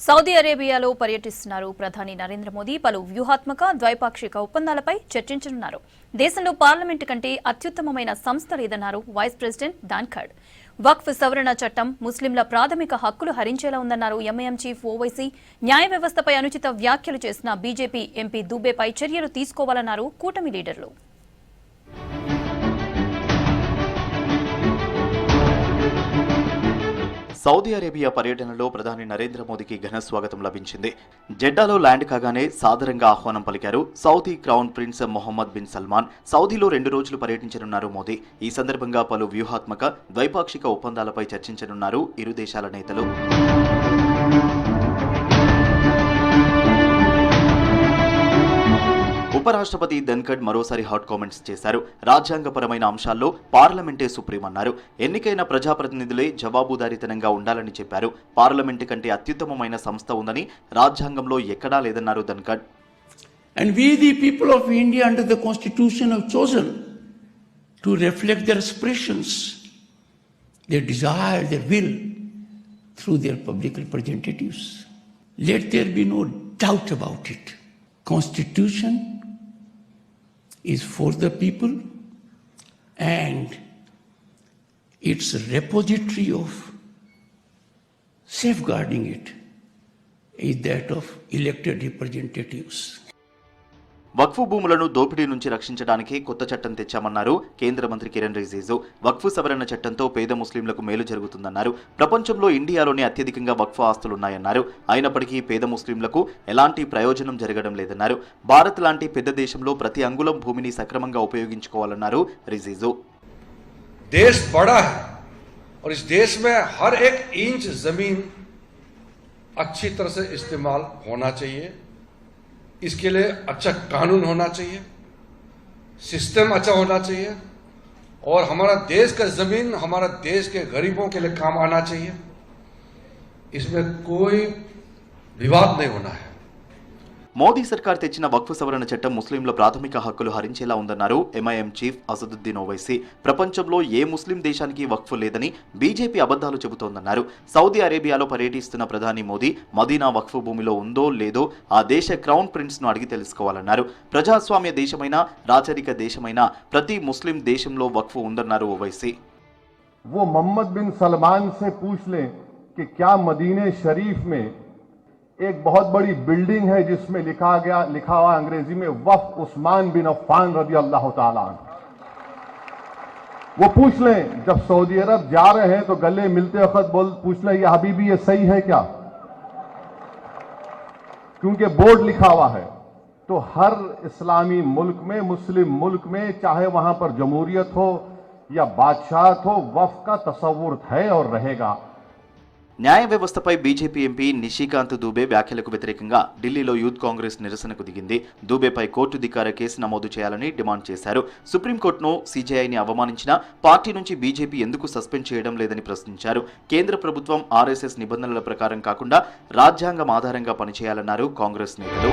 Saudi అరేబియాలో పర్యటిస్తున్నారు ప్రధాని నరేంద్ర మోదీ. పలు వ్యూహాత్మక ద్వైపాక్షిక ఒప్పందాలపై చర్చించనున్నారు. దేశంలో పార్లమెంటు కంటే అత్యుత్తమమైన సంస్థ లేదన్నారు వైస్ ప్రెసిడెంట్ ధన్ఖడ్. వక్ఫ్ సవరణ చట్టం ముస్లింల ప్రాథమిక హక్కులు హరించేలా ఉందన్నారు ఎంఐఎం చీఫ్ ఓవైసీ. న్యాయ వ్యవస్థపై అనుచిత వ్యాఖ్యలు చేసిన బీజేపీ ఎంపీ దూబేపై చర్యలు తీసుకోవాలన్నారు కూటమి లీడర్లు. సౌదీ అరేబియా పర్యటనలో ప్రధాని నరేంద్ర మోదీకి ఘన స్వాగతం లభించింది. జెడ్డాలో ల్యాండ్ కాగానే సాదరంగా ఆహ్వానం పలికారు Saudi crown prince Mohammed bin Salman. సౌదీలో 2 రోజులు పర్యటించనున్నారు మోదీ. ఈ సందర్భంగా పలు వ్యూహాత్మక ద్వైపాక్షిక ఒప్పందాలపై చర్చించనున్నారు ఇరు దేశాల నేతలు. ఉపరాష్ట్రపతి ధన్ఖడ్ మరోసారి హాట్ కామెంట్స్ చేశారు. రాజ్యాంగపరమైన అంశాల్లో పార్లమెంటే సుప్రీం అన్నారు. ఎన్నికైన ప్రజాప్రతినిధులే జవాబుదారీతనంగా ఉండాలని చెప్పారు. పార్లమెంటు కంటే అత్యుత్తమమైన సంస్థ ఉందని రాజ్యాంగంలో ఎక్కడా లేదన్నారు Dhankhar. And we the people of India under the constitution have chosen to reflect their aspirations, their desire, their will through their public representatives. Let there be no doubt about it. Constitution is for the people, and its repository of safeguarding it is that of elected representatives. వక్ఫ్ భూములను దోపిడీ నుంచి రక్షించడానికి కొత్త చట్టం తెచ్చామన్నారు కేంద్ర మంత్రి కిరణ్ రిజిజు. వక్ఫ్ సవరణ చట్టంతో పేద ముస్లింలకు మేలు జరుగుతుందన్నారు. ప్రపంచంలో ఇండియాలోనే అత్యధికంగా వక్ఫ్ ఆస్తులున్నాయన్నారు. అయినప్పటికీ పేద ముస్లింలకు ఎలాంటి ప్రయోజనం జరగడం లేదన్నారు. భారత్ లాంటి పెద్ద దేశంలో ప్రతి అంగుళం భూమిని సక్రమంగా ఉపయోగించుకోవాలన్నారు రిజిజు. देश बड़ा है और इस देश में हर एक इंच जमीन अच्छी तरह से इस्तेमाल होना चाहिए. इसके लिए अच्छा कानून होना चाहिए, सिस्टम अच्छा होना चाहिए और हमारा देश का जमीन हमारा देश के गरीबों के लिए काम आना चाहिए. इसमें कोई विवाद नहीं होना है. మోదీ సర్కార్ తెచ్చిన వక్ఫ్ సవరణ చట్టం ముస్లింల ప్రాథమిక హక్కులు హరించేలా ఉందన్నారు ఎంఐఎం చీఫ్ అసదుద్దీన్ ఓవైసీ. ప్రపంచంలో ఏ ముస్లిం దేశానికి వక్ఫ్ లేదని బీజేపీ అబద్ధాలు చెబుతోందన్నారు. సౌదీ అరేబియాలో పర్యటిస్తున్న ప్రధాని మోదీ మదీనా వక్ఫ్ భూమిలో ఉందో లేదో ఆ దేశ క్రౌన్ ప్రిన్స్ ను అడిగి తెలుసుకోవాలన్నారు. ప్రజాస్వామ్య దేశమైన రాచరిక దేశమైన ప్రతి ముస్లిం దేశంలో వక్ఫ్ ఉందన్నారు ఓవైసీ. वो मोहम्मद बिन सलमान से पूछ लें कि क्या मदीने शरीफ में एक बहुत बड़ी बिल्डिंग है जिसमें लिखा हुआ अंग्रेजी में वफ़ उस्मान बिन अफ़्फ़ान रज़ी अल्लाह ताला अन्हु. वो पूछ लें जब सऊदी अरब जा रहे हैं तो गले मिलते वक्त पूछ लें ये हबीबी ये सही है क्या, क्योंकि बोर्ड लिखा हुआ है. तो हर इस्लामी मुल्क में मुस्लिम मुल्क में चाहे वहां पर जमहूरियत हो या बादशाहत हो वफ़ का तसव्वुर है और रहेगा. న్యాయ వ్యవస్థపై బీజేపీ ఎంపీ నిషికాంత్ దూబే వ్యాఖ్యలకు వ్యతిరేకంగా ఢిల్లీలో యూత్ కాంగ్రెస్ నిరసనకు దిగింది. దూబేపై కోర్టు ధిక్కార కేసు నమోదు చేయాలని డిమాండ్ చేశారు. సుప్రీంకోర్టును సీజేఐని అవమానించిన పార్టీ నుంచి బీజేపీ ఎందుకు సస్పెండ్ చేయడం లేదని ప్రశ్నించారు. కేంద్ర ప్రభుత్వం ఆర్ఎస్ఎస్ నిబంధనల ప్రకారం కాకుండా రాజ్యాంగం ఆధారంగా పనిచేయాలన్నారు కాంగ్రెస్ నేతలు.